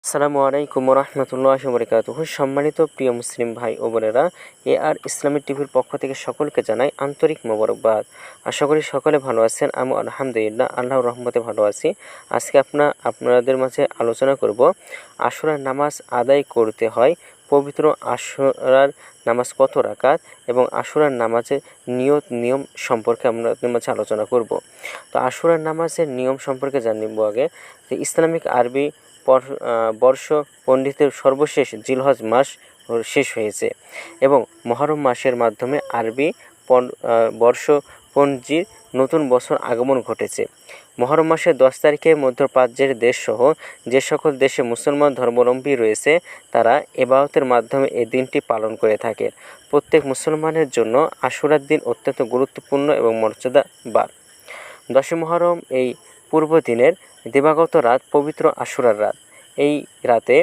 আসসালামু আলাইকুম রহমতুল্লাহি ওয়া বারাকাতুহু। সম্মানিত প্রিয় মুসলিম ভাই ও বোনেরা, আর ইসলামিক টিভির পক্ষ থেকে সকলকে জানাই আন্তরিক মোবারকবাদ। আশা করি সকলে ভালো আছেন। আমি আলহামদুলিল্লাহ আল্লাহর রহমতে ভালো আছি। আজকে আপনাদের মাঝে আলোচনা করব আশুরার নামাজ আদায় করতে হয় পবিত্র আশুরার নামাজ কত রাকাত এবং আশুরার নামাজের নিয়ম সম্পর্কে আপনাদের মাঝে আলোচনা করব। তো আশুরার নামাজের নিয়ম সম্পর্কে জানিব। আগে যে ইসলামিক আরবি বর্ষ পণ্ডিতের সর্বশেষ জিলহজ মাস শেষ হয়েছে এবং মহরম মাসের মাধ্যমে আরবি বর্ষপঞ্জির নতুন বছর আগমন ঘটেছে। মহরম মাসের 10 তারিখে মধ্যপ্রাচ্যের দেশসহ যে সকল দেশে মুসলমান ধর্মাবলম্বী রয়েছে তারা ইবাদতের মাধ্যমে এই দিনটি পালন করে থাকে। প্রত্যেক মুসলমানের জন্য আশুরার দিন অত্যন্ত গুরুত্বপূর্ণ এবং মর্যাদাবান। 10 মুহররম এই পূর্ব দিনের দিবাগত রাত পবিত্র আশুরার রাত। এই রাতে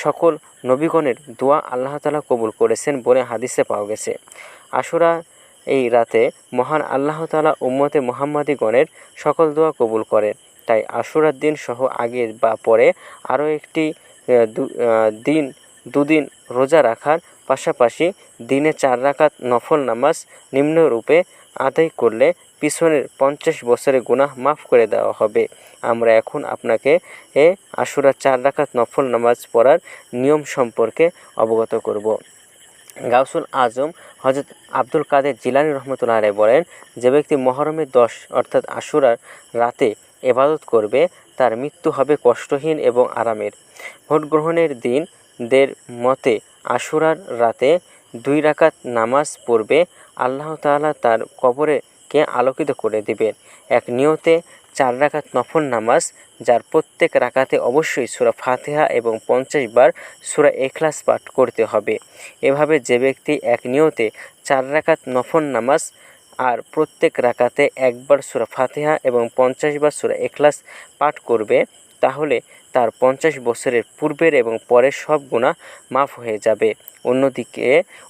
সকল নবীগণের দোয়া আল্লাহ তাআলা কবুল করেছেন বলে হাদিসে পাওয়া গেছে। আশুরা এই রাতে মহান আল্লাহ তাআলা উম্মতে মুহাম্মাদীগণের সকল দোয়া কবুল করেন। তাই আশুরার দিন সহ আগে বা পরে আরও একটি দুদিন রোজা রাখার পাশাপাশি দিনে 4 রাকাত নফল নামাজ নিম্নরূপে আদায় করলে পিছনের 50 বছরের গুনাহ মাফ করে দেওয়া হবে। আমরা এখন আপনাকে আশুরার 4 রাকাত নফল নামাজ পড়ার নিয়ম সম্পর্কে অবগত করব। গাউসুল আজম হযরত আব্দুল কাদের জিলানী রহমতুল্লাহ আলাইহি বলেন, যে ব্যক্তি মুহররমের 10 অর্থাৎ আশুরার রাতে ইবাদত করবে তার মৃত্যু হবে কষ্টহীন এবং আরামের। ভোট গ্রহণের দিনদের মতে আশুরার রাতে 2 রাকাত নামাজ পড়বে আল্লাহ তাআলা তার কবরকে আলোকিত করে দিবেন। এক নিয়তে 4 রাকাত নফল নামাজ, যার প্রত্যেক রাকাতে অবশ্যই সূরা ফাতিহা এবং 50 বার সূরা ইখলাস পাঠ করতে হবে। এভাবে যে ব্যক্তি এক নিয়তে 4 রাকাত নফল নামাজ আর প্রত্যেক রাকাতে একবার সূরা ফাতিহা এবং 50 বার সূরা ইখলাস পাঠ করবে তাহলে তার 50 বছরের পূর্বের এবং পরের সব গুনাহ মাফ হয়ে যাবে। অন্যদিকে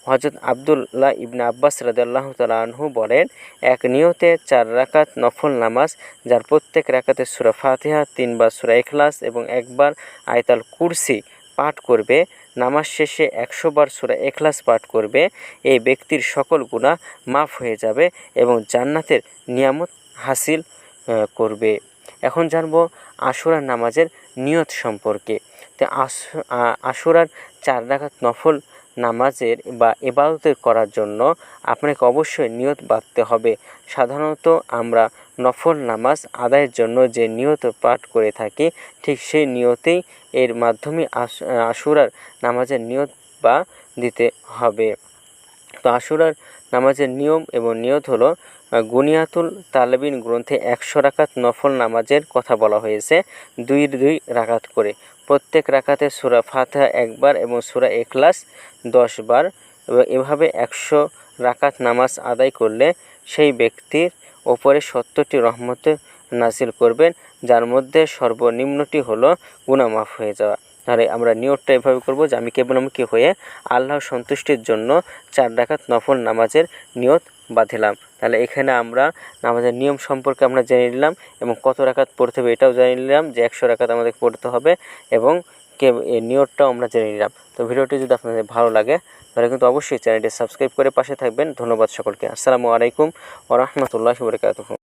হযরত আব্দুল্লাহ ইবনে আব্বাস রাদিয়াল্লাহু তাআলা আনহু বলেন, এক নিয়তে 4 রাকাত নফল নামাজ, যার প্রত্যেক রাকাতে সূরা ফাতিহা, 3 বার সূরা ইখলাস এবং একবার আয়াতুল কুরসি পাঠ করবে, নামাজ শেষে 100 বার সূরা ইখলাস পাঠ করবে, এই ব্যক্তির সকল গুনাহ মাফ হয়ে যাবে এবং জান্নাতের নিয়ামত হাসিল করবে। এখন জানবো আশুরার নামাজের নিয়ত সম্পর্কে। তো আশুরার 4 রাকাত নফল নামাজের বা ইবাদতের করার জন্য আপনাকে অবশ্যই নিয়ত বাঁধতে হবে। সাধারণত আমরা নফল নামাজ আদায়ের জন্য যে নিয়ত পাঠ করে থাকি ঠিক সেই নিয়তেই এর মাধ্যমে আশুরার নামাজের নিয়ত বা দিতে হবে। তো আশুরার নামাজের নিয়ম এবং নিয়ত হলো, গুনিয়াতুল তালেবিন গ্রন্থে 100 রাকাত নফল নামাজের কথা বলা হয়েছে, 2 রাকাত করে। প্রত্যেক রাকাতে সূরা ফাতিহা একবার এবং সূরা ইখলাস 10 বার। এভাবে 100 রাকাত নামাজ আদায় করলে সেই ব্যক্তির ওপরে 70টি রহমত নাজিল করবেন, যার মধ্যে সর্বনিম্নটি হলো গুনাহ মাফ হয়ে যাওয়া। তাহলে আমরা নিয়তটা এভাবে করব যে আমি কেবলমুখী হয়ে আল্লাহর সন্তুষ্টির জন্য 4 রাকাত নফল নামাজের নিয়ত বাঁধিলাম। তাহলে এখানে আমরা নামাজের নিয়ম সম্পর্কে আমরা জেনে নিলাম এবং কত রাকাত পড়তে হবে এটাও জেনে নিলাম, যে 100 রাকাত আমাদের পড়তে হবে এবং নিয়তটাও আমরা জেনে নিলাম। তো ভিডিওটি যদি আপনাদের ভালো লাগে তাহলে কিন্তু অবশ্যই চ্যানেলটি সাবস্ক্রাইব করে পাশে থাকবেন। ধন্যবাদ সকলকে। আসসালামু আলাইকুম ওয়া রাহমাতুল্লাহি ওয়া বারাকাতুহু।